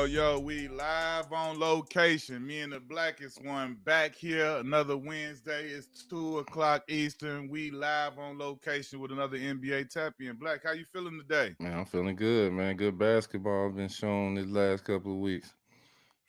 Yo, we live on location. Me and the blackest one back here. Another Wednesday. It's 2 o'clock Eastern. We live on location with another NBA Tappy. Black, how you feeling today? Man, I'm feeling good, man. Good basketball been shown this last couple of weeks.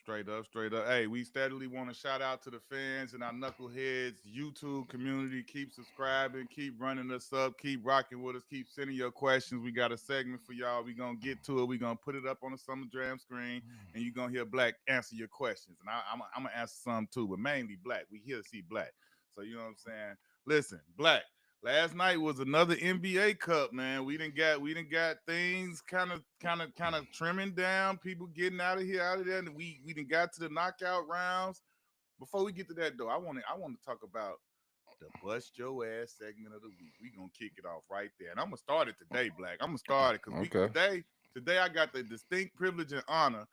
Straight up. Hey, we steadily want to shout out to the fans and our Knuckleheads YouTube community. Keep subscribing, keep running us up, keep rocking with us, keep sending your questions. We got a segment for y'all. We're going to get to it. We're going to put it up on the Summer Jam screen, and you're going to hear Black answer your questions. And I'm going to answer some too, but mainly Black. We here to see Black. So, you know what I'm saying? Listen, Black. Last night was another NBA Cup, man. We done got things kind of trimming down. People getting out of there, and we done got to the knockout rounds. Before we get to that though, I want to talk about the bust your ass segment of the week. We gonna kick it off right there, and I'm gonna start it today, Black. I'm gonna start it because we Okay. today I got the distinct privilege and honor.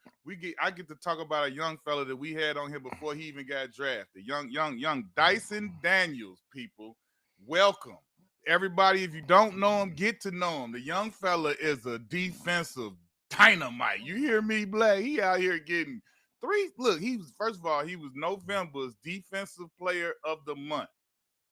I get to talk about a young fella that we had on here before he even got drafted. Young Dyson Daniels, people. Welcome. Everybody, if you don't know him, get to know him. The young fella is a defensive dynamite. You hear me, Black? He out here getting three. Look, he was first of all, he was November's defensive player of the month.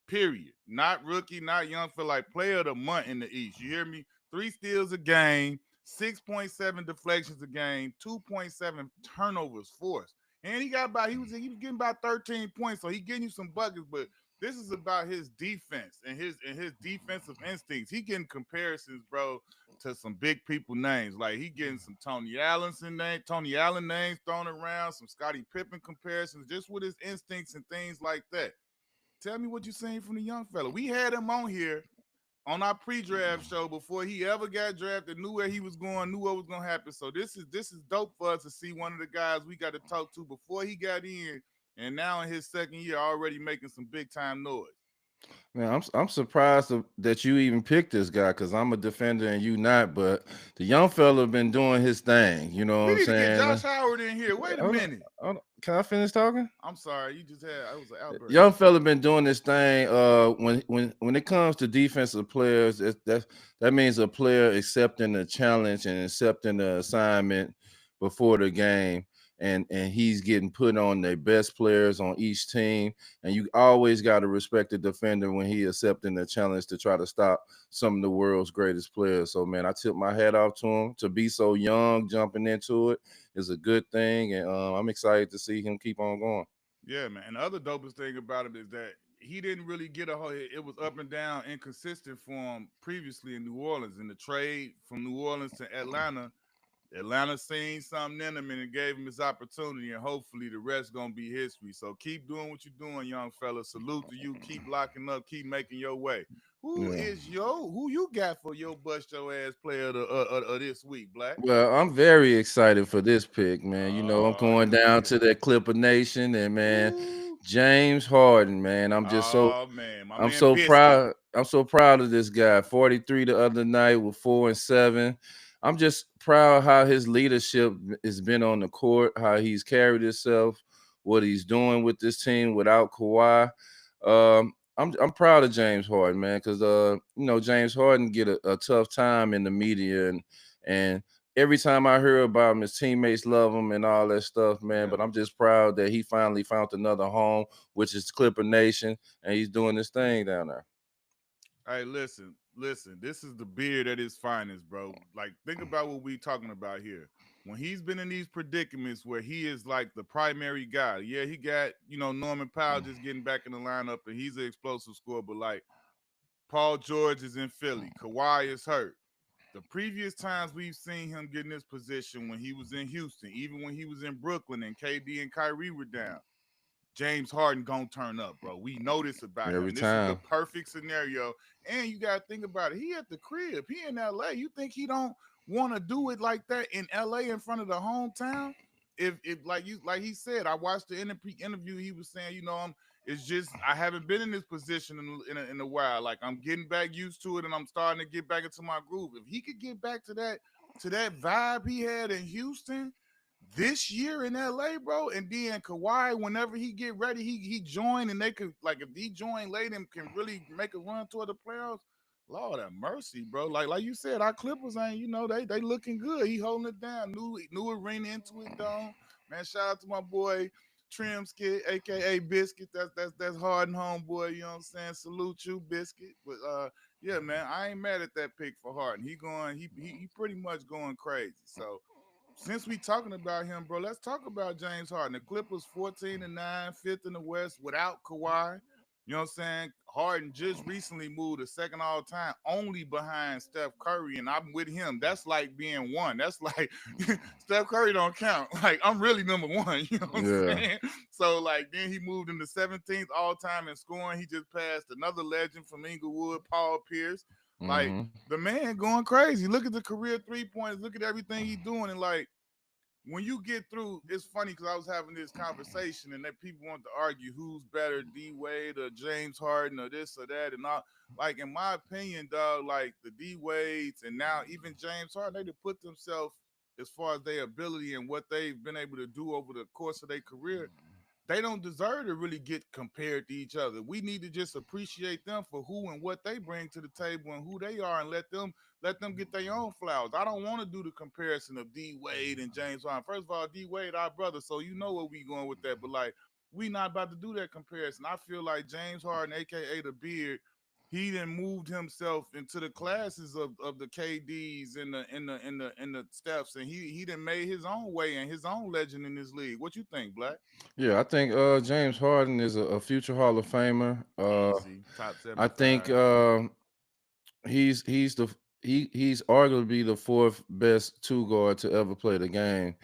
Period. Not rookie, not young fella, like player of the month in the East. You hear me? 3 steals a game, 6.7 deflections a game, 2.7 turnovers forced. And he was getting about 13 points, so he getting you some buckets, but this is about his defense and his defensive instincts. He getting comparisons, bro, to some big people names. Like he getting some Tony Allen names thrown around, some Scottie Pippen comparisons, just with his instincts and things like that. Tell me what you seen from the young fella. We had him on here on our pre-draft show before he ever got drafted, knew where he was going, knew what was gonna happen. So this is dope for us to see one of the guys we got to talk to before he got in, and now in his second year already making some big time noise. Man, I'm surprised that you even picked this guy because I'm a defender and you not. But the young fella been doing his thing. You know what We I'm need to get saying? Josh Howard in here. Wait a Hold on, minute. Can I finish talking? I'm sorry, you just had I was an outburst. Young fella been doing this thing. When it comes to defensive players, that means a player accepting the challenge and accepting the assignment before the game, and he's getting put on the best players on each team. And you always got to respect the defender when he accepting the challenge to try to stop some of the world's greatest players. So man, I tip my hat off to him. To be so young, jumping into it is a good thing, and I'm excited to see him keep on going. Yeah, man. And the other dopest thing about him is that he didn't really get a whole. It was up and down, inconsistent for him previously in New Orleans. In the trade from New Orleans to Atlanta seen something in him and it gave him his opportunity, and hopefully the rest gonna be history. So keep doing what you're doing, young fella. Salute to you. Keep locking up. Keep making your way. Yeah. Who you got for your bust your ass player of this week, Black? Well, I'm very excited for this pick, man. You know, I'm Oh, going here we down go. to that Clipper Nation, and man, Ooh. James Harden, man. Oh man, my I'm man so Biscuit. proud. I'm so proud of this guy. 43 the other night with 4 and 7. I'm just proud how his leadership has been on the court, how he's carried himself, what he's doing with this team without Kawhi. I'm proud of James Harden, man, because James Harden get a tough time in the media, and every time I hear about him, his teammates love him and all that stuff, man. Yeah. But I'm just proud that he finally found another home, which is Clipper Nation, and he's doing this thing down there. Hey, listen. This is the beard at his finest, bro. Like, think about what we talking about here. When he's been in these predicaments where he is like the primary guy, yeah, he got Norman Powell just getting back in the lineup, and he's an explosive scorer. But like Paul George is in Philly, Kawhi is hurt. The previous times we've seen him get in this position when he was in Houston, even when he was in Brooklyn and KD and Kyrie were down, James Harden gonna turn up, bro. We know this about Every him. This is the time. perfect scenario. And you gotta think about it. He at the crib. He in LA. You think he don't want to do it like that in LA in front of the hometown? if like he said, I watched the interview. He was saying, it's just I haven't been in this position in a while. Like I'm getting back used to it, and I'm starting to get back into my groove. If he could get back to that vibe he had in Houston this year in LA, bro, and then Kawhi, whenever he get ready, he join, and they could, like, if he join late and can really make a run toward the playoffs. Lord have mercy, bro. Like you said, our Clippers ain't, they looking good. He holding it down. New arena into it, dome. Man, shout out to my boy Trim Skit, aka Biscuit. That's Harden homeboy. You know what I'm saying? Salute you, Biscuit. But yeah, man, I ain't mad at that pick for Harden. He pretty much going crazy. So since we talking about him, bro, let's talk about James Harden. The Clippers 14-9, fifth in the West without Kawhi. You know what I'm saying? Harden just recently moved to second all time, only behind Steph Curry, and I'm with him. That's like being one. That's like Steph Curry don't count. Like I'm really number one. You know what I'm Yeah. saying? So like then he moved into 17th all time in scoring. He just passed another legend from Inglewood, Paul Pierce. Like Mm-hmm. the man going crazy. Look at the career 3 points. Look at everything he's doing, and like when you get through, it's funny because I was having this conversation and that people want to argue who's better, D Wade or James Harden or this or that and all. Like in my opinion, dog, like the D Wades and now even James Harden, they to put themselves as far as their ability and what they've been able to do over the course of their career. They don't deserve to really get compared to each other. We need to just appreciate them for who and what they bring to the table and who they are, and let them get their own flowers. I don't want to do the comparison of D Wade and James Harden. First of all, D Wade, our brother, so you know where we going with that. But like, we not about to do that comparison. I feel like James Harden, aka the Beard, he then moved himself into the classes of the KDs and the Stephs, and he then made his own way and his own legend in this league. What you think, Black? Yeah, I think James Harden is a future Hall of Famer. Easy top I think 75. he's the he's arguably the fourth best two guard to ever play the game.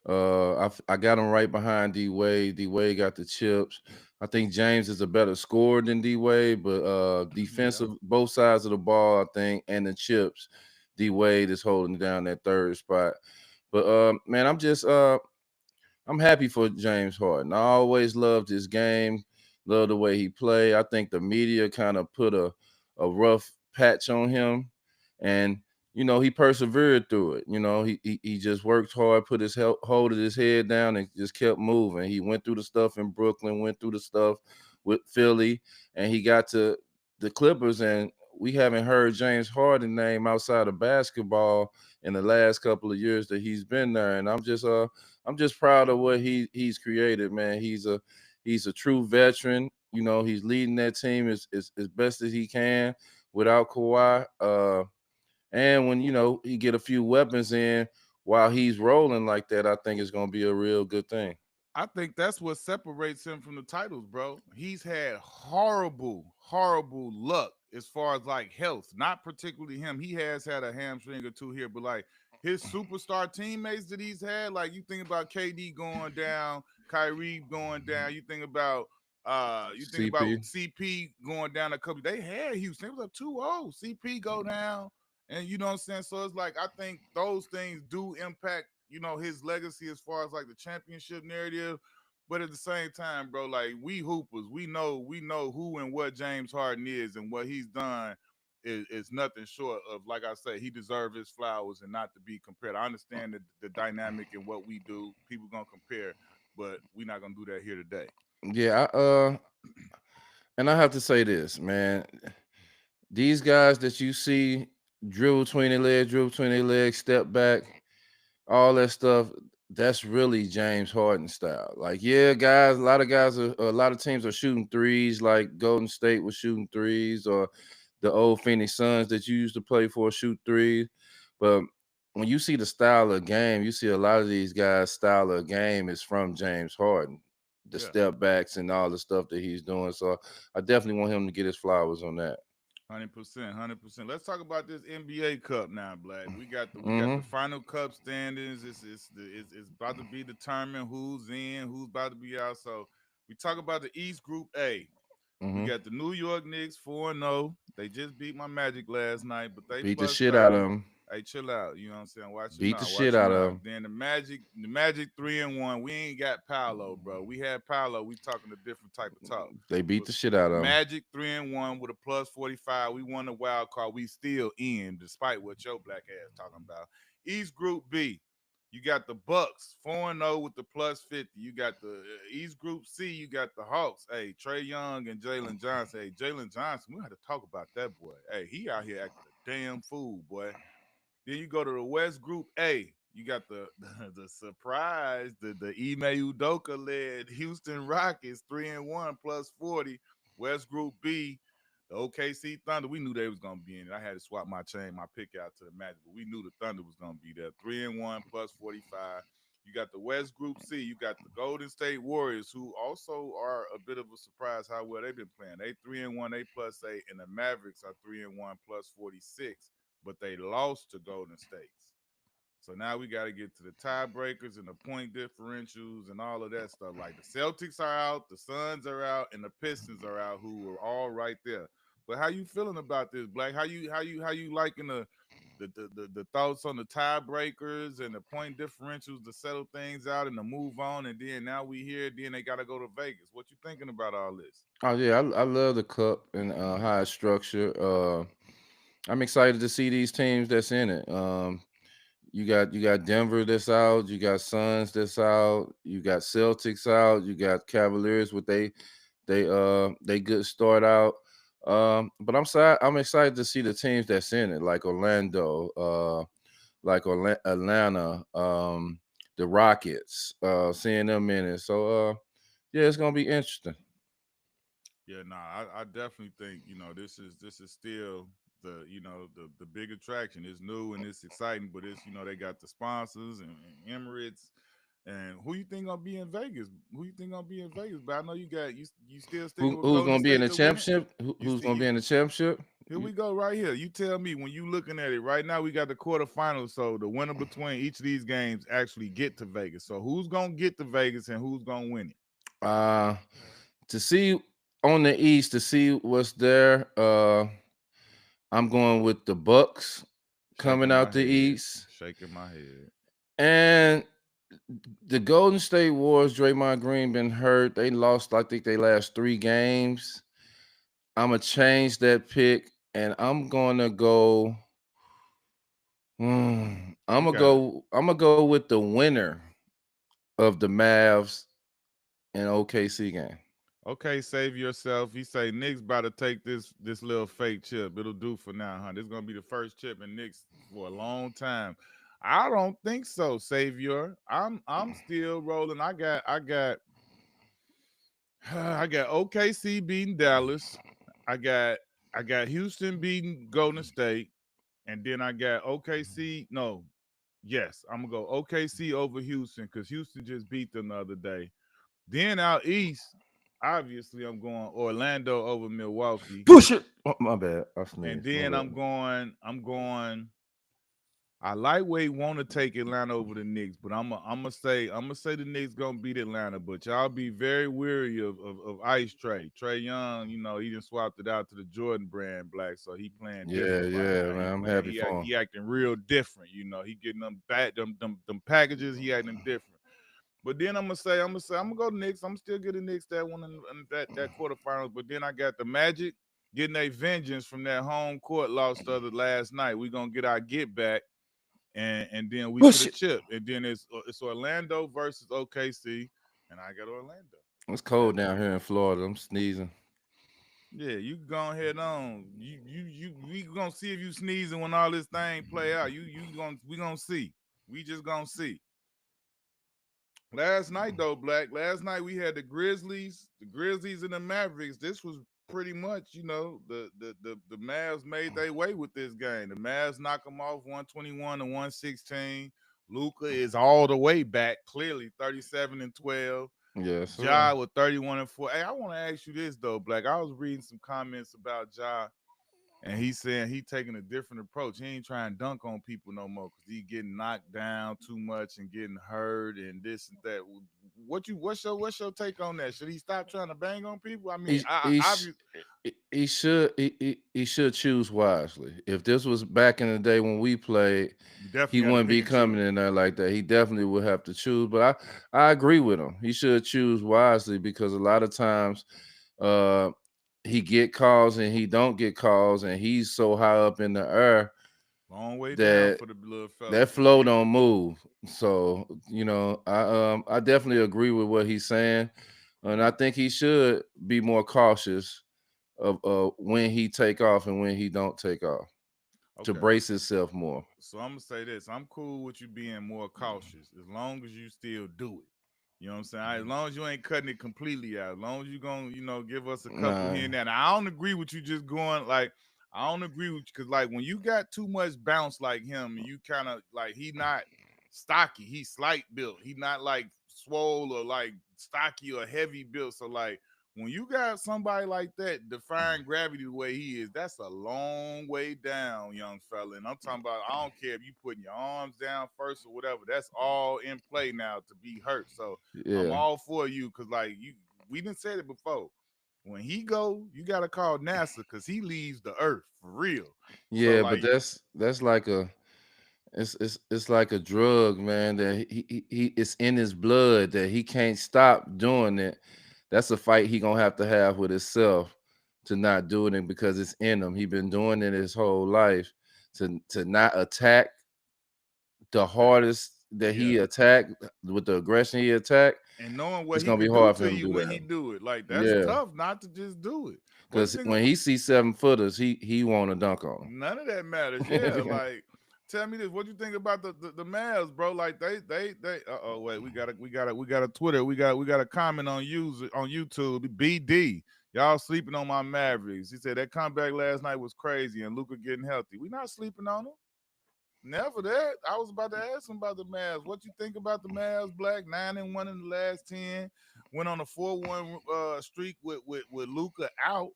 I got him right behind D Wade. D Wade got the chips. I think James is a better scorer than D Wade, but Yeah. defensive both sides of the ball, I think, and the chips, D Wade is holding down that third spot. But man, I'm happy for James Harden. I always loved his game, love the way he played. I think the media kind of put a rough patch on him, and he persevered through it. He just worked hard, put his hold his head down, and just kept moving. He went through the stuff in Brooklyn, went through the stuff with Philly, and he got to the Clippers, and we haven't heard James Harden name outside of basketball in the last couple of years that he's been there, and I'm just proud of what he's created, man. He's a true veteran. He's leading that team as best as he can without Kawhi. And when he get a few weapons in while he's rolling like that, I think it's gonna be a real good thing. I think that's what separates him from the titles, bro. He's had horrible, horrible luck as far as like health. Not particularly him. He has had a hamstring or two here, but like his superstar teammates that he's had, like you think about KD going down, Kyrie going down, you think about CP. CP going down a couple. They had Houston. It was a 2-0. CP go down. And you know what I'm saying? So it's like I think those things do impact, his legacy as far as like the championship narrative. But at the same time, bro, like we hoopers, we know who and what James Harden is and what he's done is nothing short of, like I say, he deserves his flowers and not to be compared. I understand the dynamic and what we do. People gonna compare, but we're not gonna do that here today. Yeah, and I have to say this, man. These guys that you see dribble between their legs, step back, all that stuff, that's really James Harden style. Like, yeah, guys, a lot of teams are shooting threes, like Golden State was shooting threes, or the old Phoenix Suns that you used to play for shoot threes. But when you see the style of game, you see a lot of these guys' style of game is from James Harden, the Yeah. step backs and all the stuff that he's doing. So I definitely want him to get his flowers on that. 100%, 100%. Let's talk about this NBA Cup now, Black. We got the Hmm. final Cup standings. It's about to be determined who's in, who's about to be out. So we talk about the East Group A. We Hmm. got the New York Knicks 4-0. They just beat my Magic last night, but they Beat the plus shit out of 30. him. Hey, chill out. You know what I'm saying? Watch your Beat the mouth. Watch shit your out of mouth. them. Then the Magic 3-1. We ain't got Paolo, bro. We had Paolo. We talking a different type of talk. They beat But the shit out of them. Magic 3-1 with a plus 45. We won the wild card. We still in, despite what your black ass talking about. East Group B. You got the Bucks 4-0 with the plus 50. You got the East Group C. You got the Hawks. Hey, Trae Young and Jalen Johnson. Hey, Jalen Johnson. We have to talk about that boy. Hey, he out here acting a damn fool, boy. Then you go to the West Group A. You got the the surprise, the Ime Udoka led Houston Rockets 3-1 plus 40. West Group B, the OKC Thunder. We knew they was gonna be in it. I had to swap my pick out to the Magic, but we knew the Thunder was gonna be there. 3-1 plus 45. You got the West Group C. You got the Golden State Warriors, who also are a bit of a surprise how well they've been playing. They 3-1, they plus 8, and the Mavericks are 3-1 plus 46, but they lost to Golden State. So now we got to get to the tiebreakers and the point differentials and all of that stuff. Like the Celtics are out, the Suns are out, and the Pistons are out, who are all right there. But how you feeling about this, Black? How you liking the thoughts on the tiebreakers and the point differentials to settle things out and to move on? And then now we here, then they got to go to Vegas. What you thinking about all this? Oh yeah, I love the cup and how it's structured. I'm excited to see these teams that's in it. You got Denver that's out, you got Suns that's out, you got Celtics out, you got Cavaliers with they good start out. But I'm excited to see the teams that's in it, like Orlando, Atlanta, the Rockets, seeing them in it. So yeah, it's gonna be interesting. Yeah, I definitely think this is still the big attraction. It's new and it's exciting, but it's they got the sponsors and Emirates. And who you think gonna be in Vegas? Who you think gonna be in Vegas? But I know you still sticking with Who's Golden gonna be in State the to win it. championship? You Who's still gonna you be in the championship? Here we go right here. You tell me when you looking at it right now. We got the quarterfinals, so the winner between each of these games actually get to Vegas. So who's gonna get to Vegas and who's gonna win it? To see on the East to see what's there. I'm going with the Bucks coming Shaking my out the head. East, Shaking my head. and the Golden State Warriors. Draymond Green been hurt. They lost, I think, they last 3 games. I'm gonna change that pick, and I'm gonna go. I'm You gonna got it. go. I'm gonna go with the winner of the Mavs and OKC game. Okay, save yourself. He say Knicks about to take this little fake chip. It'll do for now, huh? This is gonna be the first chip in Knicks for a long time. I don't think so, Savior. I'm still rolling. I got OKC beating Dallas. I got I got Houston beating Golden State, and then I got OKC. No, yes, I'm gonna go OKC over Houston because Houston just beat them the other day. Then out east, obviously, I'm going Orlando over Milwaukee, Push it. Oh, my bad. I and sneezed. My then bad. I'm going. I lightweight want to take Atlanta over the Knicks, but I'm gonna say the Knicks gonna beat Atlanta. But y'all be very weary of Ice Trey Young. He just swapped it out to the Jordan brand black, so he playing Yeah, different right yeah, now. man. I'm happy for him. He acting real different. He getting them back them packages. He acting different. But then I'm gonna go to Knicks. I'm still getting Knicks that one in that quarterfinals. But then I got the Magic getting a vengeance from that home court loss last night. We gonna get our get back, and then we to Push the it. chip. And then it's Orlando versus OKC, and I got Orlando. It's That cold down here in Florida. I'm sneezing. yeah, you can go ahead on. We gonna see if you sneezing when all this thing play out. We gonna see. We just gonna see. Last night though, Black. Last night we had the Grizzlies and the Mavericks. This was pretty much, the Mavs made their way with this game. The Mavs knock them off 121 to 116. Luka is all the way back, clearly 37 and 12. Yes, Ja sir. with 31 and 4. Hey, I want to ask you this though, Black. I was reading some comments about Ja, and he's saying he taking a different approach. He ain't trying to dunk on people no more because he getting knocked down too much and getting hurt and this and that. what's your take on that? Should he stop trying to bang on people? I mean, He I he sh- obviously he should choose wisely. If this was back in the day when we played, you he definitely got to wouldn't pick be and choose. coming in there like that. He definitely would have to choose. But I agree with him. He should choose wisely because a lot of times uh he get calls and he don't get calls, and he's so high up in the air Long way down that for the little fella. that flow don't move. So, I definitely agree with what he's saying. And I think he should be more cautious of when he take off and when he don't take off to Okay. brace himself more. So I'm gonna say this. I'm cool with you being more cautious as long as you still do it. You know what I'm saying? As long as you ain't cutting it completely out. As long as you gonna, give us a couple Nah, here and there. Now, I don't agree with you just going like I don't agree with you because like when you got too much bounce like him and you kind of like he not stocky, he slight built. He not like swole or like stocky or heavy built. So like when you got somebody like that defying gravity the way he is, that's a long way down, young fella. And I'm talking about, I don't care if you putting your arms down first or whatever. That's all in play now to be hurt. So I'm yeah, all for you because, like, we didn't say it before. When he go, you got to call NASA because he leaves the earth for real. So, yeah, but like, that's like it's like a drug, man. That he it's in his blood that he can't stop doing it. That's a fight he gonna have to have with himself to not do it, and because it's in him. He been doing it his whole life to not attack the hardest that yeah. he attacked with the aggression he attacked. And knowing what It's he gonna be could do hard for to him to you do when he that. do it. Like, that's Yeah, tough not to just do it. What you because think? when he sees 7-footers, he want to dunk on None of that matters. Yeah, him. like tell me this. What you think about the Mavs, bro? Like they. Wait, we got a Twitter. We got a comment on YouTube. BD, y'all sleeping on my Mavericks. He said that comeback last night was crazy and Luka getting healthy. We not sleeping on him. Never that. I was about to ask him about the Mavs. What you think about the Mavs? Black 9-1 in the last 10. Went on a 4-1 streak with Luka out,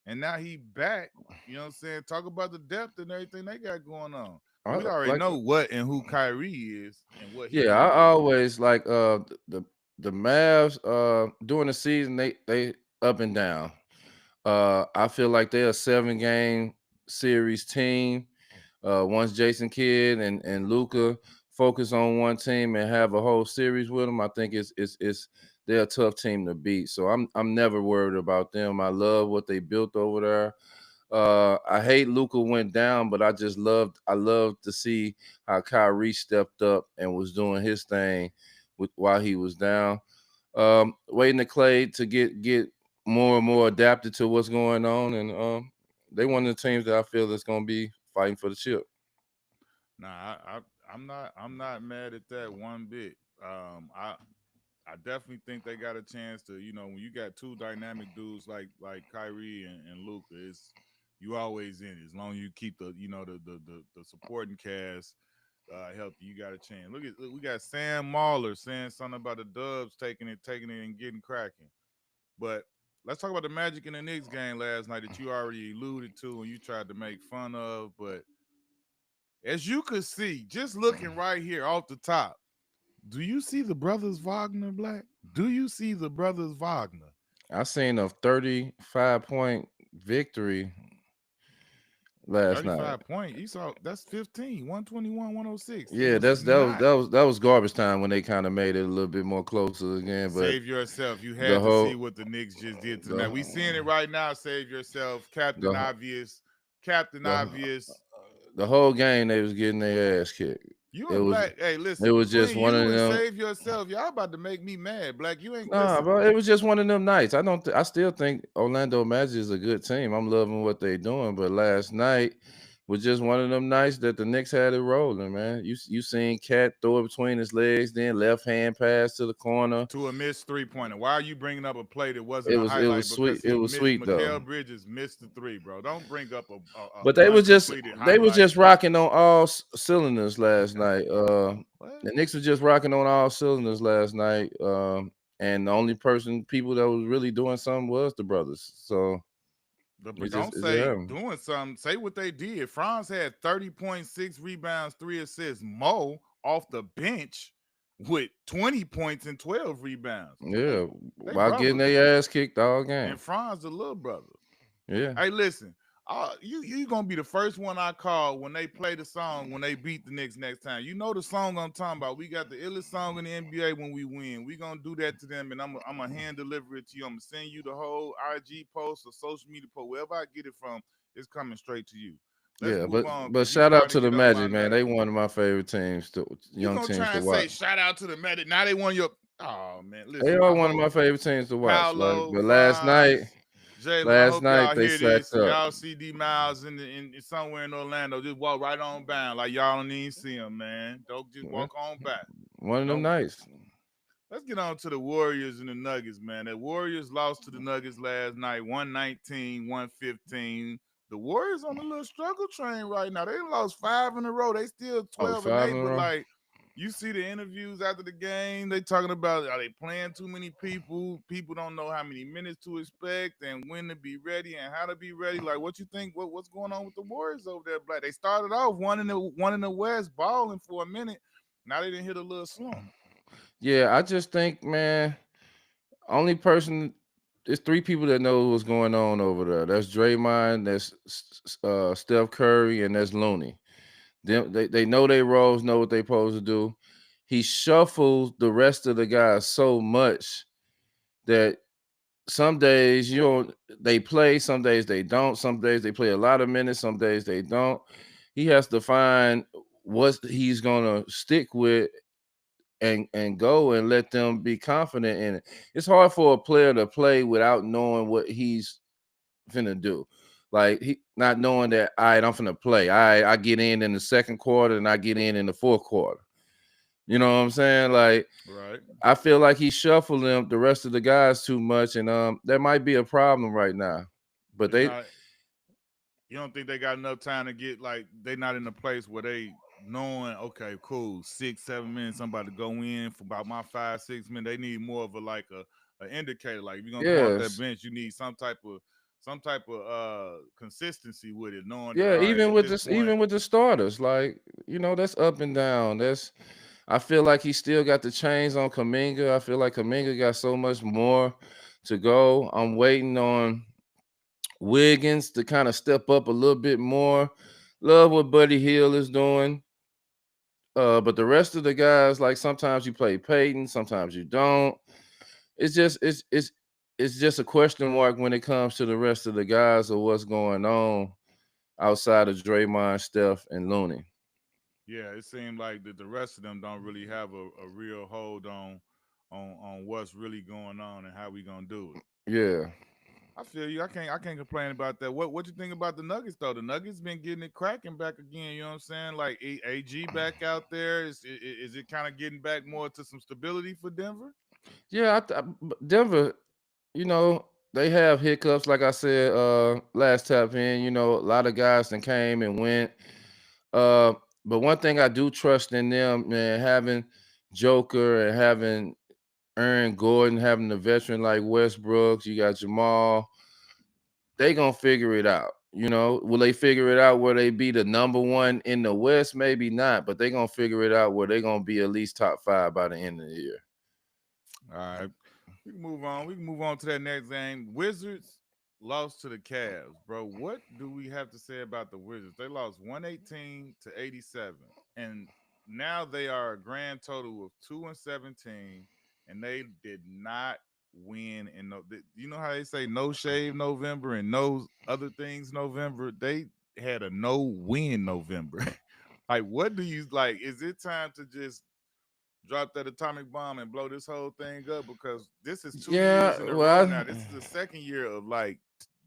and now he back. You know what I'm saying? Talk about the depth and everything they got going on. We already Like know what and who Kyrie is and what he yeah, can I do. always like the Mavs during the season they up and down. I feel like they're a 7-game series team. Once Jason Kidd and Luca focus on one team and have a whole series with them, I think it's they're a tough team to beat. So I'm never worried about them. I love what they built over there. I hate Luca went down, but I loved to see how Kyrie stepped up and was doing his thing while he was down. Waiting to Clay to get more and more adapted to what's going on, and they one of the teams that I feel that's going to be fighting for the chip. Nah, I'm not mad at that one bit. I definitely think they got a chance to, when you got two dynamic dudes like Kyrie and Luca, it's you always in it. As long as you keep the supporting cast healthy, you got a chance. Look, we got Sam Mahler saying something about the Dubs taking it and getting cracking. But let's talk about the Magic and the Knicks game last night that you already alluded to and you tried to make fun of. But as you could see, just looking right here off the top, do you see the brothers Wagner, Black? Do you see the brothers Wagner? I seen a 35-point victory last night. 35 point. You saw that's 15, 121, 106. It Yeah, was not that was garbage time when they kind of made it a little bit more closer again. But save yourself. You the had to see whole what the Knicks just did tonight. We seeing it the right now. Save yourself, Captain the Obvious. Captain the Obvious. the whole game they was getting their ass kicked. You It and was Black, hey, it listen, was just between one you of and them. Save Yourself, y'all about to make me mad. Black, you ain't Nah, listen. bro, it was just one of them nights. I still think Orlando Magic is a good team. I'm loving what they're doing, but last night was just one of them nights that the Knicks had it rolling, man. You seen Cat throw it between his legs, then left hand pass to the corner. To a missed 3-pointer. Why are you bringing up a play that wasn't It a was it highlight? was Because sweet. It he was missed. sweet though. Mikal Bridges missed the three, bro. Don't bring up But a uncompleted they was highlight. just rocking on all cylinders last night. What? The Knicks was just rocking on all cylinders last night. And the only people that was really doing something was the brothers. So But don't it just say happened. doing something. Say what they did. Franz had 30.6 rebounds, 3 assists. Mo off the bench with 20 points and 12 rebounds. Yeah, They while getting brothers. their ass kicked all game. And Franz the little brother. Yeah. Hey, listen, you gonna be the first one I call when they play the song when they beat the Knicks next time. You know the song I'm talking about. We got the illest song in the NBA when we win. We gonna do that to them, and I'm gonna hand deliver it to you. I'm gonna send you the whole IG post or social media post, wherever I get it from. It's coming straight to you. Let's Yeah, move on but because you shout out starting to to the get on my Magic, man. They nerves. one of my favorite teams, You young gonna teams try to and say watch. shout out to the Magic? Now they won your. Oh man, They listen. are I one of hope my favorite teams to watch. Paolo, But Franz, Jalen, I hope y'all they hear sacked this and up. y'all see D Miles in somewhere in Orlando. Just walk right on bound like y'all don't even see him, man. Don't just walk on back. One of them Don't. nights. Let's get on to the Warriors and the Nuggets, man. The Warriors lost to the Nuggets last night, 119, 115. The Warriors on a little struggle train right now. They lost 5 in a row. They still Oh, 12 and 5 8, in a but row. like you see the interviews after the game, they talking about are they playing too many people? People don't know how many minutes to expect and when to be ready and how to be ready. Like what you think? What's going on with the Warriors over there, Black? They started off one in the West balling for a minute. Now they didn't hit a little slump. Yeah, I just think, man, only person, there's 3 people that know what's going on over there. That's Draymond, that's Steph Curry, and that's Looney. They know their roles, know what they're supposed to do. He shuffles the rest of the guys so much that some days they play, some days they don't, some days they play a lot of minutes, some days they don't. He has to find what he's gonna stick with and go and let them be confident in it. It's hard for a player to play without knowing what he's finna do. Like he not knowing that, all right, I'm finna play. All right, I get in the second quarter and I get in the fourth quarter. You know what I'm saying? Like, Right. I feel like he shuffled them the rest of the guys too much, and that might be a problem right now. But It's they, not. You don't think they got enough time to get like they not in a place where they knowing okay, cool, 6, 7 minutes. I'm about to go in for about my 5, 6 minutes. They need more of a like a indicator. Like if you're gonna come off that yes, bench, you need some type of consistency with it, knowing that yeah, all right even at with this this, point. even with the starters, like that's up and down. I feel like he still got the chains on Kaminga. I feel like Kaminga got so much more to go. I'm waiting on Wiggins to kind of step up a little bit more. Love what Buddy Hield is doing. But the rest of the guys, like sometimes you play Peyton, sometimes you don't. It's just it's just a question mark when it comes to the rest of the guys or what's going on outside of Draymond, Steph, and Looney. Yeah, it seemed like that the rest of them don't really have a real hold on what's really going on and how we gonna do it. Yeah. I feel you. I can't complain about that. What you think about the Nuggets though? The Nuggets been getting it cracking back again. You know what I'm saying? Like AG back out there. Is it kind of getting back more to some stability for Denver? Yeah, Denver, they have hiccups, like I said, last tap in, a lot of guys that came and went. Uh, but one thing I do trust in them, man, having Joker and having Aaron Gordon, having the veteran like Westbrooks, you got Jamal, they gonna figure it out. Will they figure it out where they be the number one in the West? Maybe not, but they gonna figure it out where they gonna be at least top 5 by the end of the year. All right, we can move on. We can move on to that next game. Wizards lost to the Cavs, bro. What do we have to say about the Wizards? They lost 118 to 87, and now they are a grand total of 2-17, and they did not win. And no, you know how they say no shave November and no other things November. They had a no win November. Like, what do you like? Is it time to just drop that atomic bomb and blow this whole thing up? Because this is 2 years Yeah, in a row now. well, This is the second year of like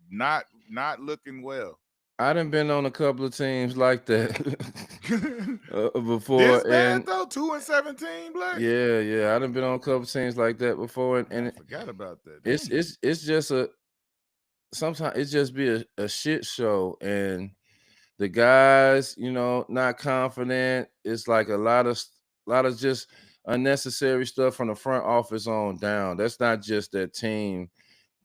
not looking well. I done been on a couple of teams like that before, This bad and though, 2-17, Black. yeah, I done been on a couple of teams like that before, Man, I and forgot about that. it's Damn. it's it's just sometimes it just be a shit show, and the guys, not confident. It's like a lot of just unnecessary stuff from the front office on down. That's not just that team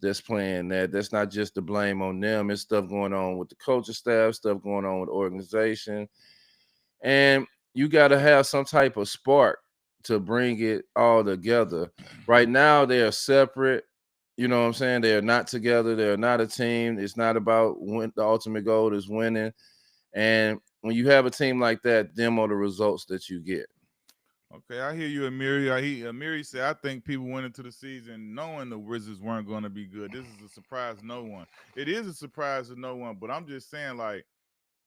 that's playing that. That's not just the blame on them. It's stuff going on with the coaching staff, stuff going on with the organization. And you got to have some type of spark to bring it all together. Right now, they are separate. You know what I'm saying? They are not together. They are not a team. It's not about the ultimate goal is winning. And when you have a team like that, them are the results that you get. Okay, I hear you, Amiri. Amiri said, I think people went into the season knowing the Wizards weren't going to be good. This is a surprise to no one. It is a surprise to no one, but I'm just saying, like,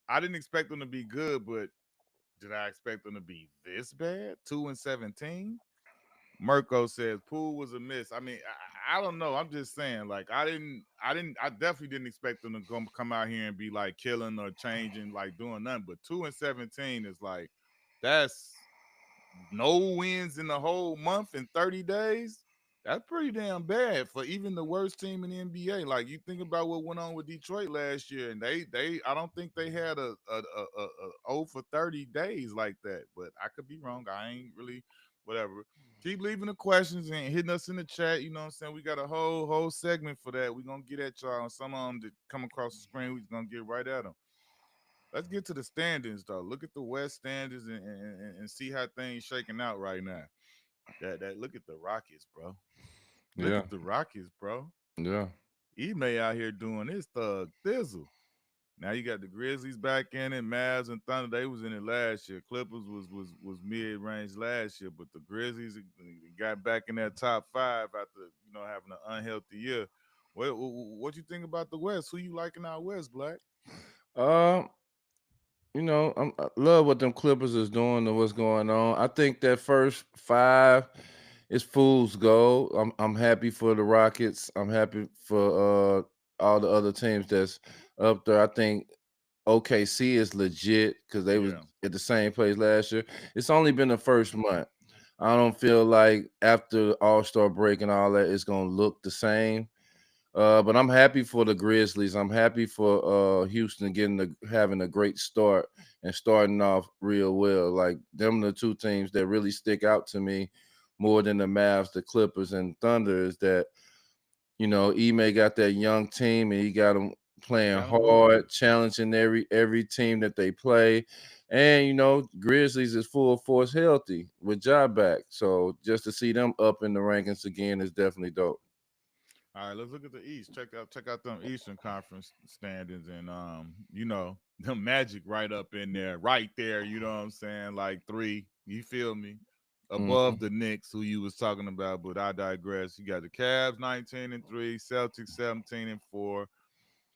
I didn't expect them to be good, but did I expect them to be this bad? 2-17? Mirko says Poole was a miss. I mean, I don't know. I'm just saying, like, I definitely didn't expect them to come out here and be like killing or changing, like doing nothing. But 2-17 is like, that's no wins in the whole month in 30 days. That's pretty damn bad for even the worst team in the NBA. Like, you think about what went on with Detroit last year, and they I don't think they had a 0 for 30 days like that. But I could be wrong. I ain't really whatever. Keep leaving the questions and hitting us in the chat. You know what I'm saying? We got a whole segment for that. We're gonna get at y'all. And some of them that come across the screen, we're gonna get right at them. Let's get to the standings though. Look at the West standings and see how things shaking out right now. That look at the Rockets, bro. Look Yeah, at the Rockets, bro. yeah. Ime out here doing his thug thizzle. Now you got the Grizzlies back in it. Mavs and Thunder, they was in it last year. Clippers was mid range last year, but the Grizzlies got back in that top five after having an unhealthy year. What you think about the West? Who you liking out West, Black? Um, I love what them Clippers is doing and what's going on. I think that first five is fool's gold. I'm happy for the Rockets. I'm happy for all the other teams that's up there. I think OKC is legit because they was Yeah. at the same place last year. It's only been the first month. I don't feel like after the All-Star break and all that, it's gonna look the same. But I'm happy for the Grizzlies. I'm happy for Houston having a great start and starting off real well. Like them, the two teams that really stick out to me more than the Mavs, the Clippers, and Thunder is that Ime got that young team and he got them playing Got them hooping. hard, challenging every team that they play. And Grizzlies is full force healthy with job back. So just to see them up in the rankings again is definitely dope. All right, let's look at the East. Check out them Eastern Conference standings, and the Magic right up in there, right there. You know what I'm saying? Like three. You feel me? Mm-hmm. Above the Knicks, who you was talking about, but I digress. You got the Cavs 19-3, Celtics 17-4,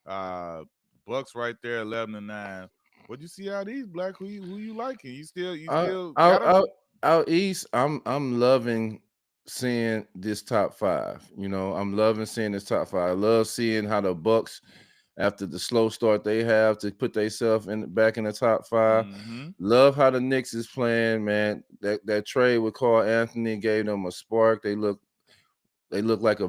uh, Bucks right there 11-9. What you see out East, Black? Who you liking? You Out, still got out, them? out, out east, I'm loving seeing this top five. I'm loving seeing this top five. I love seeing how the Bucks, after the slow start they have to put themselves back in the top five. Mm-hmm. Love how the Knicks is playing, man. That trade with Carl Anthony gave them a spark. They look like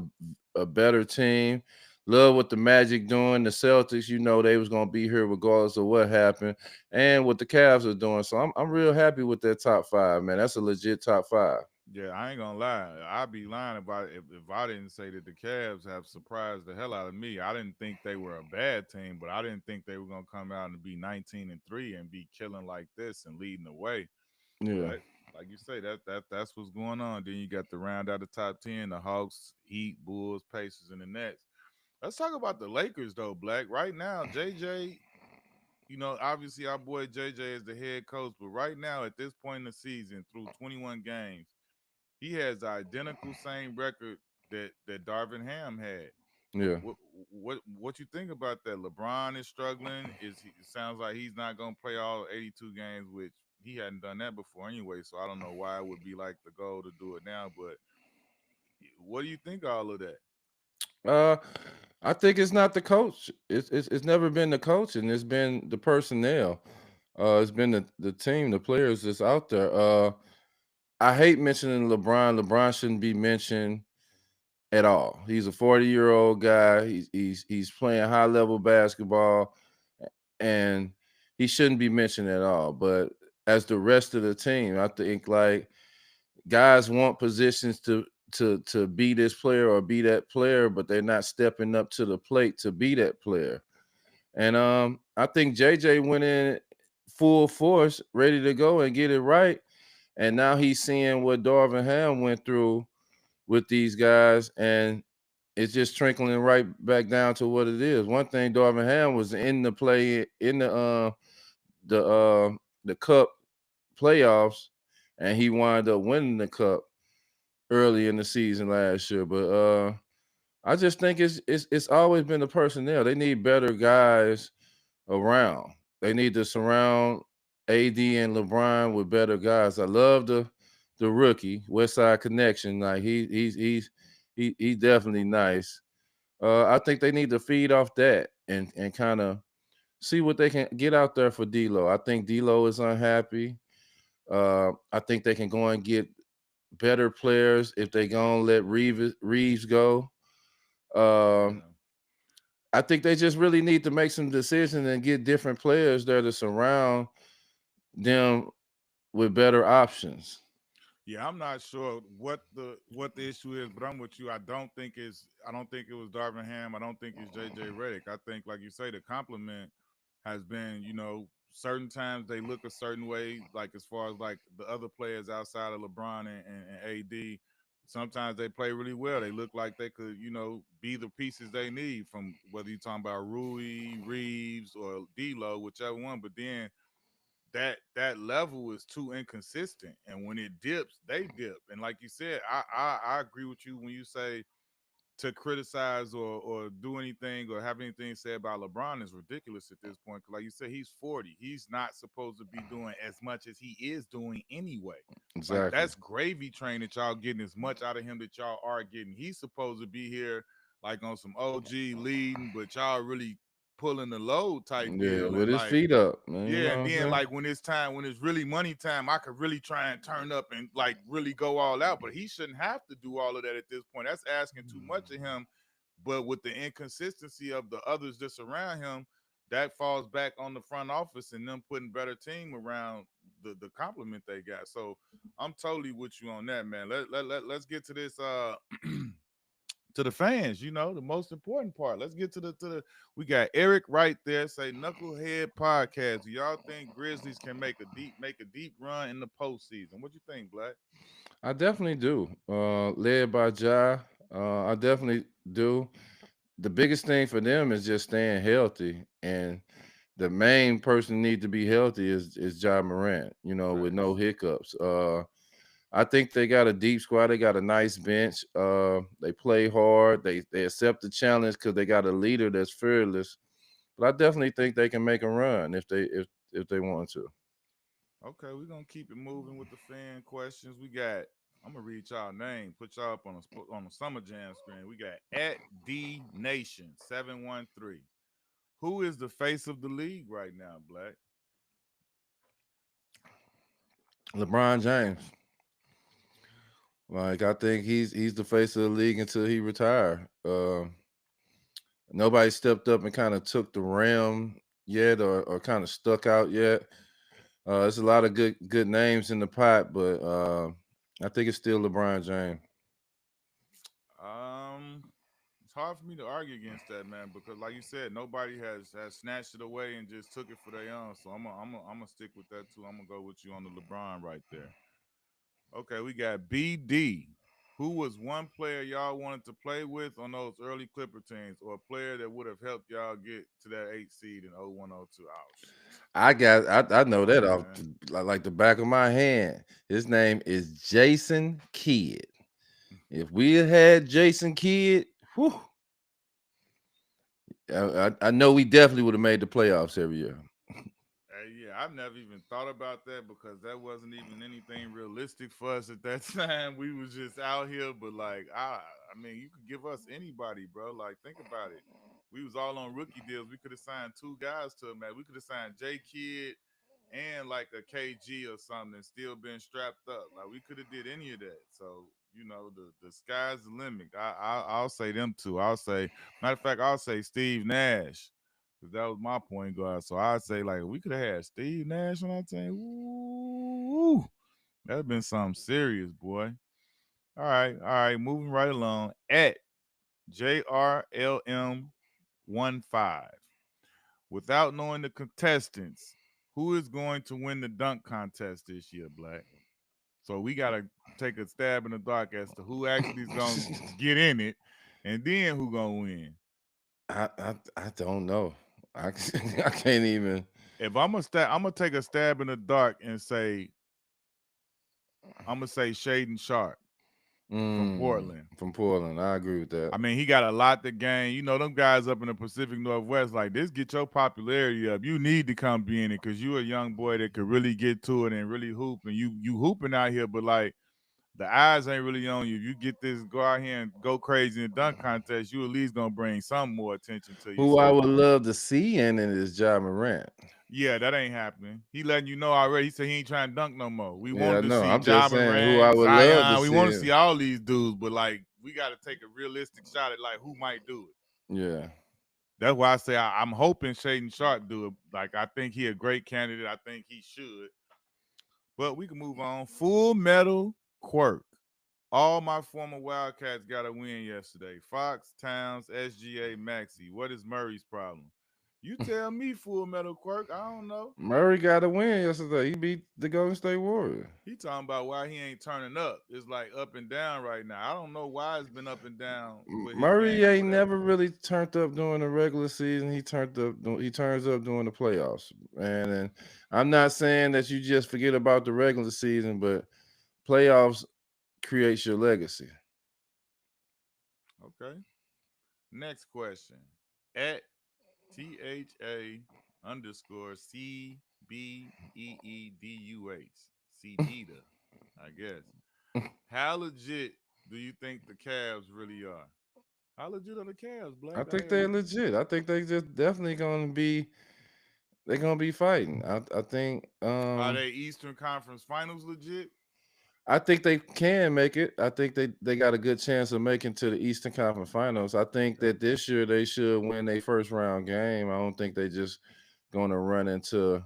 a better team. Love what the Magic doing. The Celtics, they was gonna be here regardless of what happened, and what the Cavs are doing. So I'm real happy with that top five, man. That's a legit top five. Yeah, I ain't gonna lie. I'd be lying about it if I didn't say that the Cavs have surprised the hell out of me. I didn't think they were a bad team, but I didn't think they were gonna come out and be 19-3 and be killing like this and leading the way. Yeah. But like you say, that's what's going on. Then you got the round out the top 10, the Hawks, Heat, Bulls, Pacers, and the Nets. Let's talk about the Lakers though, Black. Right now, JJ, obviously our boy JJ is the head coach, but right now at this point in the season, through 21 games, he has the identical same record that Darvin Ham had. Yeah. What you think about that? LeBron is struggling. It sounds like he's not gonna play all 82 games, which he hadn't done that before anyway. So I don't know why it would be like the goal to do it now. But what do you think of all of that? Uh, I think it's not the coach. It's never been the coach, and it's been the personnel. It's been the team, the players that's out there. I hate mentioning LeBron. LeBron shouldn't be mentioned at all. He's a 40-year-old guy. He's playing high level basketball, and he shouldn't be mentioned at all. But as the rest of the team, I think like guys want positions to be this player or be that player, but they're not stepping up to the plate to be that player. And I think JJ went in full force, ready to go and get it right. and now he's seeing what Darvin Ham went through with these guys, and it's just trickling right back down to what it is. One thing, Darvin Ham was in the play in the cup playoffs, and he wound up winning the cup early in the season last year. But I just think it's always been the personnel. They need better guys around. They need to surround AD and LeBron with better guys. I love the rookie West Side Connection. Like he's definitely nice. I think they need to feed off that and kind of see what they can get out there for D'Lo. I think D'Lo is unhappy. I think they can go and get better players if they gonna let Reeves go. Um, Yeah. I think they just really need to make some decisions and get different players there to surround them with better options. Yeah, I'm not sure what the issue is, but I'm with you. I don't think it was Darvin Ham. I don't think it's JJ Redick. I think, like you say, the compliment has been, certain times they look a certain way, like as far as like the other players outside of LeBron and AD. Sometimes they play really well. They look like they could, be the pieces they need from whether you're talking about Rui, Reeves, or D'Lo, whichever one. But then that level is too inconsistent, and when it dips they dip. And like you said, I agree with you when you say to criticize or do anything or have anything said about LeBron is ridiculous at this point. 'Cause like you said, he's 40. He's not supposed to be doing as much as he is doing anyway. Like Exactly. that's gravy train that y'all getting as much out of him that y'all are getting. He's supposed to be here like on some OG leading, but y'all really pulling the load type Yeah, deal. with And his like, feet up, man. You yeah, know and what I'm then saying? like when it's time, when it's really money time, I could really try and turn up and like really go all out. But he shouldn't have to do all of that at this point. That's asking too much of him. But with the inconsistency of the others that surround him, that falls back on the front office and them putting better team around the compliment they got. So I'm totally with you on that, man. Let's get to this to the fans, the most important part. Let's get to the we got Eric right there say Knucklehead podcast. Do y'all think Grizzlies can make a deep run in the postseason? What you think, Black? I definitely do. Led by Ja, I definitely do. The biggest thing for them is just staying healthy, and the main person need to be healthy is Ja Morant. With no Facts. hiccups. I think they got a deep squad. They got a nice bench. They play hard. They accept the challenge because they got a leader that's fearless. But I definitely think they can make a run if they want to. Okay, we're gonna keep it moving with the fan questions. I'm gonna read y'all name, put y'all up on the summer jam screen. We got at D Nation 713. Who is the face of the league right now, Black? LeBron James. Like I think he's the face of the league until he retire. Nobody stepped up and kind of took the rim yet, or kind of stuck out yet. There's a lot of good names in the pot, but I think it's still LeBron James. Um, it's hard for me to argue against that, man, because like you said, nobody has snatched it away and just took it for their own. So I'm gonna stick with that too. I'm gonna go with you on the LeBron right there. Okay, we got BD. Who was one player y'all wanted to play with on those early Clipper teams, or a player that would have helped y'all get to that 8 seed in 0102? Oh shit. I Come know that on, off man. like the back of my hand. His name is Jason Kidd. If we had Jason Kidd, whew, I know we definitely would have made the playoffs every year. Hey, yeah, I've never even thought about that because that wasn't even anything realistic for us at that time. We was just out here, but like I mean, you could give us anybody, bro. Like, think about it. We was all on rookie deals. We could have signed two guys to them, man. We could have signed J Kidd and like a KG or something and still been strapped up. Like we could have did any of that. So, the sky's the limit. I'll say them two. I'll say, matter of fact, I'll say Steve Nash. Cause that was my point guard. So I'd say like we could have had Steve Nash on our team. Ooh, that'd been something serious, boy. All right. Moving right along. At JRLM15. Without knowing the contestants, who is going to win the dunk contest this year, Black? So we gotta take a stab in the dark as to who actually is gonna get in it, and then who gonna win. I don't know. I I can't even. If I'm gonna take a stab in the dark and say I'm gonna say Shaden Sharp from Portland. From Portland, I agree with that. I mean, he got a lot to gain. You know, them guys up in the Pacific Northwest, like this, get your popularity up. You need to come be in it because you a young boy that could really get to it and really hoop. And you hooping out here, but like the eyes ain't really on you. If you get this, go out here and go crazy in the dunk contest, you at least gonna bring some more attention to you. Who I So would love to see in it is Ja Morant. yeah, that ain't happening. He letting you know already. He said he ain't trying to dunk no more. We Yeah, wanted to no, see I'm Ja just saying who I Morant, would love to Zion. We want to see. see all these dudes, but like we got to take a realistic shot at like who might do it. Yeah. That's why I say I'm hoping Shaden Sharp do it. Like I think he a great candidate. I think he should. But we can move on. Full Metal Quirk. All my former Wildcats got a win yesterday. Fox, Towns, SGA, Maxey. What is Murray's problem? You tell me, Full Metal Quirk. I don't know. Murray got a win yesterday. He beat the Golden State Warriors. He talking about why he ain't turning up. It's like up and down right now. I don't know why it's been up and down with his Murray game or ain't whatever. never really turned up during the regular season. He turns up during the playoffs, man. And I'm not saying that you just forget about the regular season, but playoffs creates your legacy. Okay. Next question. At THA underscore CBEEDUH. Cedita, I guess. How legit do you think the Cavs really are? How legit are the Cavs, I Black? think they're legit. I think they just definitely gonna be they're gonna be fighting. I think Are they Eastern Conference Finals legit? I think they can make it. I think they got a good chance of making to the Eastern Conference Finals. I think Okay. that this year they should win their first round game. I don't think they just gonna run into,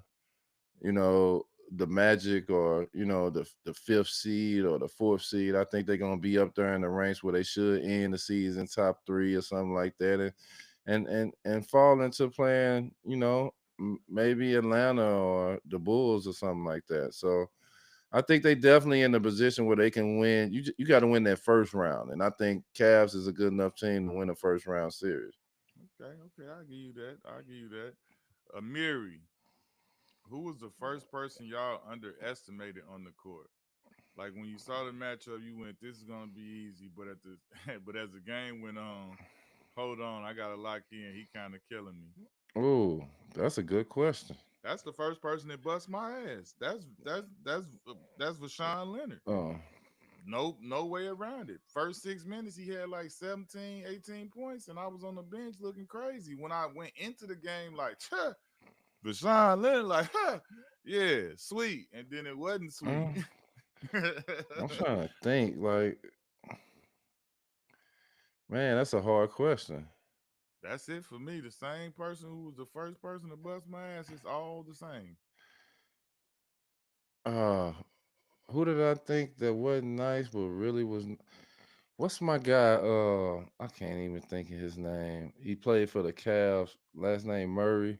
you know, the Magic or the fifth seed or the fourth seed. I think they're gonna be up there in the ranks where they should end the season top three or something like that, and fall into playing, maybe Atlanta or the Bulls or something like that. So I think they definitely in a position where they can win. You got to win that first round, and I think Cavs is a good enough team to win a first round series. Okay, okay, I'll give you that. I'll give you that. Amiri, who was the first person y'all underestimated on the court? Like when you saw the matchup, you went, "This is gonna be easy." But at the but as the game went on, hold on, I gotta lock in. He kind of killing me. Oh, that's a good question. That's the first person that bust my ass. That's Vashawn Leonard. Oh, No way around it. First 6 minutes, he had like 17, 18 points, and I was on the bench looking crazy. When I went into the game, like, Vashawn Leonard, like, yeah, sweet. And then it wasn't sweet. mm, I'm trying to think. Like, man, that's a hard question. That's it for me. The same person who was the first person to bust my ass, it's all the same. Uh, who did I think that wasn't nice but really was? What's my guy? I can't even think of his name. He played for the Cavs. Last name Murray.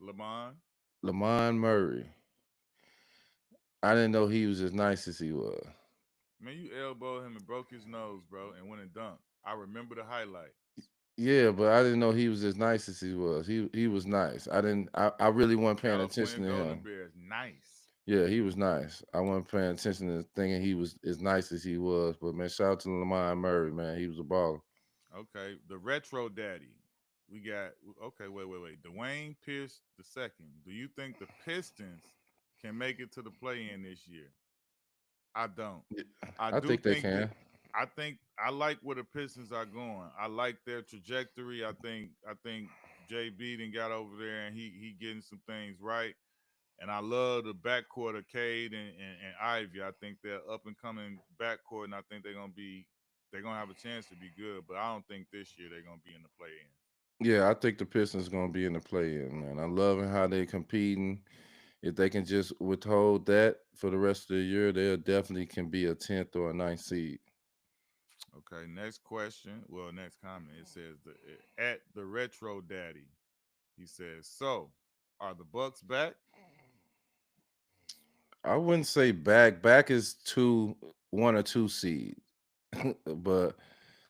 Lamont, Lamont Murray. I didn't know he was as nice as he was. man, you elbowed him and broke his nose, bro, and went and dunked. I remember the highlight. Yeah, but I didn't know he was as nice as he was. He was nice. I really wasn't paying attention California to Golden him. Bears, nice. Yeah, he was nice. I wasn't paying attention to thinking he was as nice as he was. But man, shout out to Lamont Murray, man. He was a baller. Okay, the retro daddy. We got okay. Wait. Dwayne Pierce the second. Do you think the Pistons can make it to the play-in this year? I don't. Yeah, I I do think they think that. can. I think I like where the Pistons are going. I like their trajectory. I think JB then got over there and he getting some things right. And I love the backcourt of Cade and Ivy. I think they're up and coming backcourt, and I think they're gonna have a chance to be good. But I don't think this year they're gonna be in the play in. Yeah, I think the Pistons gonna be in the play-in, man. I'm loving how they competing. If they can just withhold that for the rest of the year, they definitely can be a 10th or a ninth seed. Okay, next question. Well, next comment. It says at the retro daddy. He says, so are the Bucks back? I wouldn't say back. Back is 1 or 2 seed, but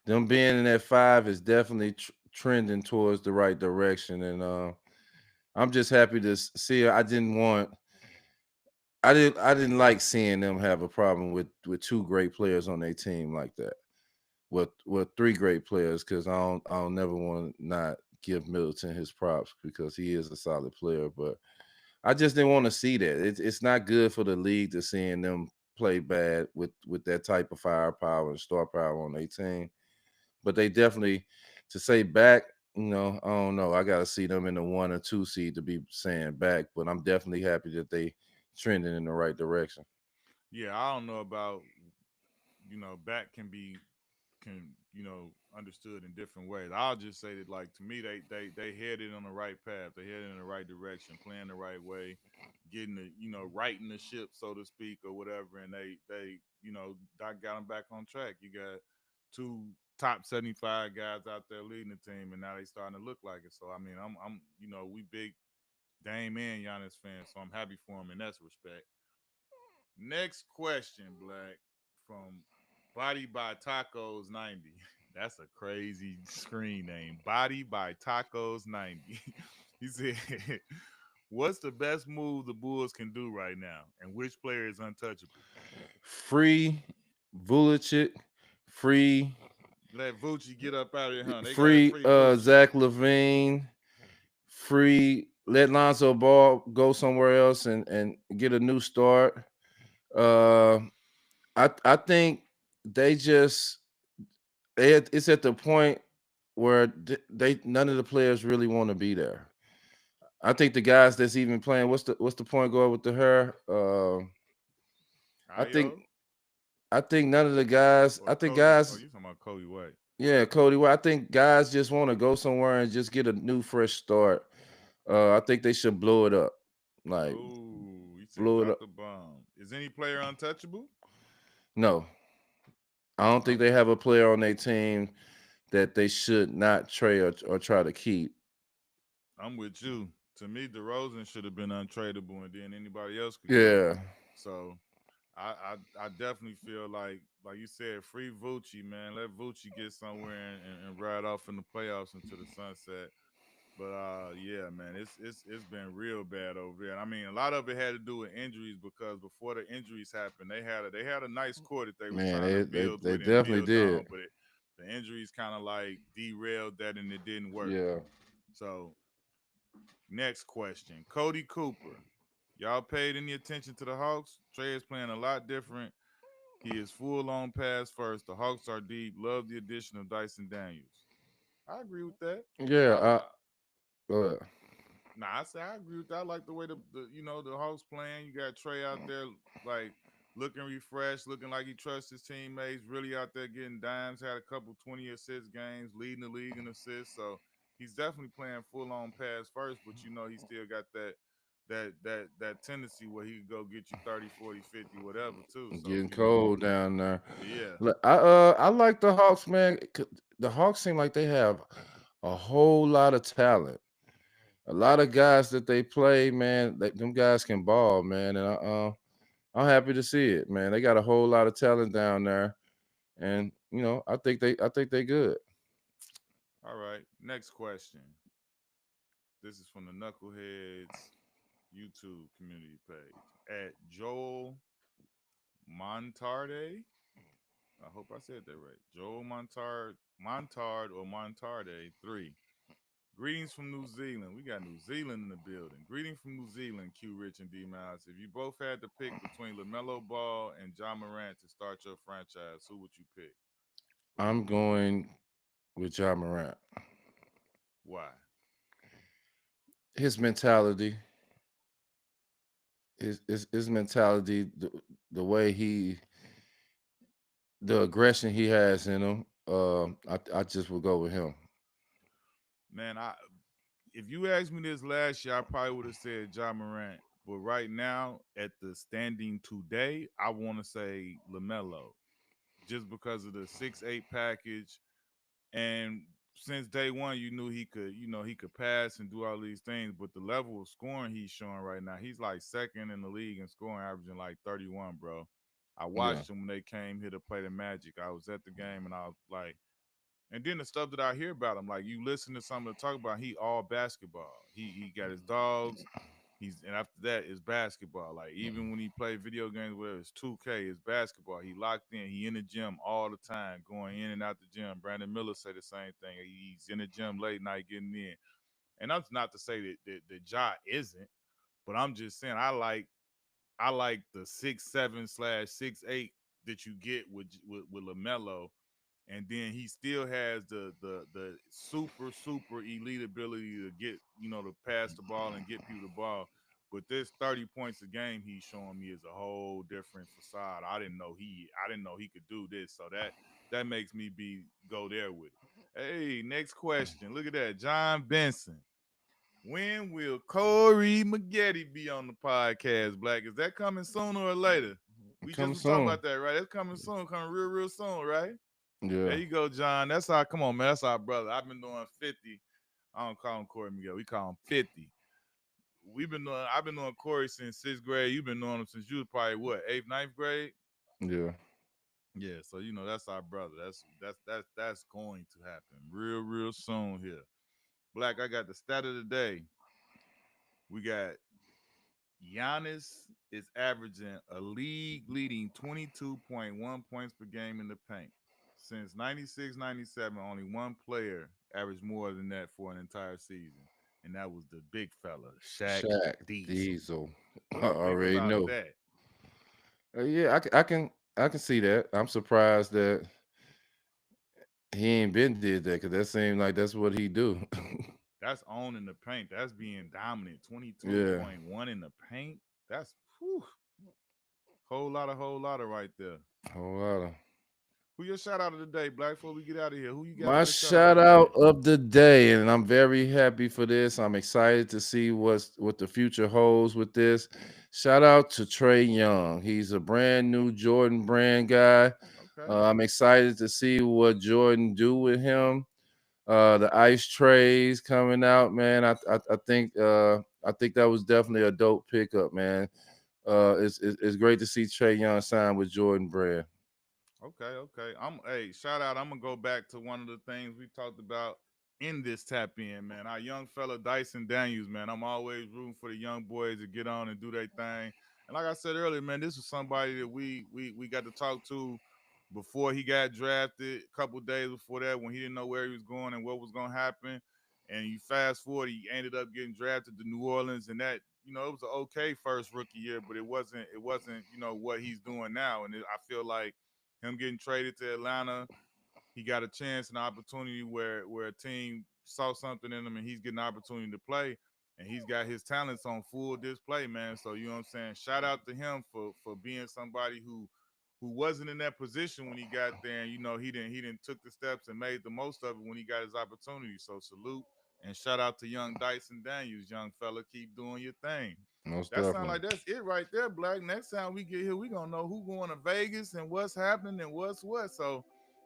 them being in that 5 is definitely trending towards the right direction. And I'm just happy to see it. I didn't like seeing them have a problem with 2 great players on their team like that. With 3 great players, because I don't never want to not give Middleton his props because he is a solid player. But I just didn't want to see that. It's not good for the league to seeing them play bad with that type of firepower and star power on their team. But they definitely, to say back, I don't know. I got to see them in the 1 or 2 seed to be saying back. But I'm definitely happy that they trending in the right direction. Yeah, I don't know about back can understood in different ways. I'll just say that, like, to me, they headed on the right path. They headed in the right direction, playing the right way, getting the righting the ship, so to speak, or whatever. And they Doc got them back on track. You got 2 top 75 guys out there leading the team, and now they starting to look like it. So I mean, I'm we big Dame and Giannis fans, so I'm happy for him in that respect. Next question, Black, from Body by Tacos 90. That's a crazy screen name. Body by Tacos 90. He said, "What's the best move the Bulls can do right now, and which player is untouchable?" Free Vucevic, free Let Vucci get up out of here, huh? They got to free free Vucci. Zach Levine, free let Lonzo Ball go somewhere else and get a new start. Uh, I think they just it's at the point where they none of the players really want to be there. I think the guys that's even playing, what's the point guard with the hair? I think Ayo I think none of the guys. or I think Cody? Oh, guys. you talking about Cody White? Yeah, Cody. Well, I think guys just want to go somewhere and just get a new fresh start. I think they should blow it up, like Oh, he said blow it drop up. the bomb. Is any player untouchable? No, I don't think I'm they have a player on their team that they should not trade or try to keep. I'm with you. To me, DeRozan should have been untradeable, and then anybody else could go. Yeah, So I definitely feel like you said, free Vucci, man. Let Vucci get somewhere and ride off in the playoffs into the sunset. But yeah, man, it's been real bad over there. And I mean, a lot of it had to do with injuries because before the injuries happened, they had a nice core that they was man, trying to they build they with and definitely build on, did. but the injuries kind of like derailed that and it didn't work. Yeah, So next question, Cody Cooper. Y'all paid any attention to the Hawks? Trey is playing a lot different. He is full on pass first. The Hawks are deep. Love the addition of Dyson Daniels. I agree with that. yeah. I Go ahead. Nah, I say I agree with that. I like the way the Hawks playing. You got Trey out there like looking refreshed, looking like he trusts his teammates. Really out there getting dimes. Had a couple 20 assist games, leading the league in assists. So he's definitely playing full on pass first. But he still got that tendency where he could go get you 30, 40, 50, whatever too. So Getting cold down there. yeah. Look, I like the Hawks, man. The Hawks seem like they have a whole lot of talent. A lot of guys that they play, man. Them guys can ball, man, and I'm happy to see it, man. They got a whole lot of talent down there, and I think they good. All right. Next question. This is from the Knuckleheads YouTube community page at Joel Montarde. I hope I said that right. Joel Montard or Montarde 3. Greetings from New Zealand. We got New Zealand in the building. Greetings from New Zealand, Q Rich and D Miles. If you both had to pick between LaMelo Ball and John Morant to start your franchise, who would you pick? I'm going with John Morant. Why? His mentality, his mentality, the way the aggression he has in him. I just would go with him. Man, if you asked me this last year, I probably would have said John Morant. But right now, at the standing today, I want to say LaMelo, just because of the 6'8" package. And since day one, you knew he could pass and do all these things. But the level of scoring he's showing right now, he's like second in the league in scoring, averaging like 31, bro. I Yeah. watched him when they came here to play the Magic. I was at the game and I was like, and then the stuff that I hear about him, like you listen to some of the talk about, he all basketball. He got his dogs. And after that is basketball. Like even when he played video games, whether it's 2K, it's basketball. He locked in. He in the gym all the time, going in and out the gym. Brandon Miller said the same thing. He's in the gym late night getting in. And that's not to say that Ja isn't, but I'm just saying I like the 6'7" /6'8" that you get with LaMelo, and then he still has the super elite ability to get to pass the ball and get people the ball. But this 30 points a game he's showing me is a whole different facade. I didn't know he could do this. So that makes me go there with it. Hey, next question. Look at that, John Benson. When will Corey Maggette be on the podcast, Black? Is that coming sooner or later? We just Coming was talking soon. about that, right? It's coming soon, coming real soon, right? There Yeah. you go, John. That's our come on, man. That's our brother. I've been doing 50. I don't call him Corey Miguel. We call him 50. I've been doing Corey since 6th grade. You've been knowing him since you was probably what, 8th, 9th grade? Yeah. Yeah, so that's our brother. That's going to happen real soon here. Black, I got the stat of the day. We got Giannis is averaging a league leading 22.1 points per game in the paint. Since 96-97, only one player averaged more than that for an entire season, and that was the big fella, Shaq Shaq Diesel. Diesel. What I do you think already about know. that? Yeah, I can see that. I'm surprised that he ain't been did that because that seemed like that's what he do. That's owning the paint. That's being dominant. Yeah. 22.1 in the paint. That's whole lot of right there. Whole lot of. Who your shout out of the day, Black? Before we get out of here, who you got My for the shout out of shout the out day? of the day, and I'm very happy for this. I'm excited to see what the future holds with this. Shout out to Trey Young. He's a brand new Jordan brand guy. Okay. I'm excited to see what Jordan do with him. The ice trays coming out, man. I think that was definitely a dope pickup, man. It's great to see Trey Young sign with Jordan Brand. Okay. Hey, shout out. I'm gonna go back to one of the things we talked about in this tap in, man. Our young fella Dyson Daniels, man. I'm always rooting for the young boys to get on and do their thing. And like I said earlier, man, this was somebody that we got to talk to before he got drafted, a couple days before that, when he didn't know where he was going and what was gonna happen. And you fast forward, he ended up getting drafted to New Orleans, and that it was an okay first rookie year, but it wasn't what he's doing now. And I feel like him getting traded to Atlanta, he got a chance and opportunity where a team saw something in him and he's getting an opportunity to play, and he's got his talents on full display, man. So you know what I'm saying? Shout out to him for being somebody who wasn't in that position when he got there, and he didn't took the steps and made the most of it when he got his opportunity. So salute and shout out to young Dyson Daniels, young fella. Keep doing your thing. Most That sounds definitely. like that's it right there, Black. Next time we get here, we gonna know who going to Vegas and what's happening and what's what. So,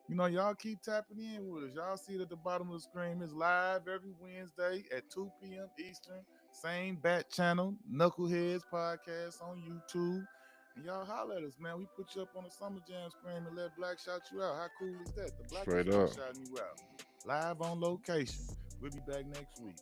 y'all keep tapping in with us. Y'all see it at the bottom of the screen. It's live every Wednesday at 2 p.m. Eastern. Same bat channel, Knuckleheads Podcast on YouTube. And y'all holler at us, man. We put you up on the Summer Jam screen and let Black shout you out. How cool is that? The blackest Straight one up. shouting you out. Live on location. We'll be back next week.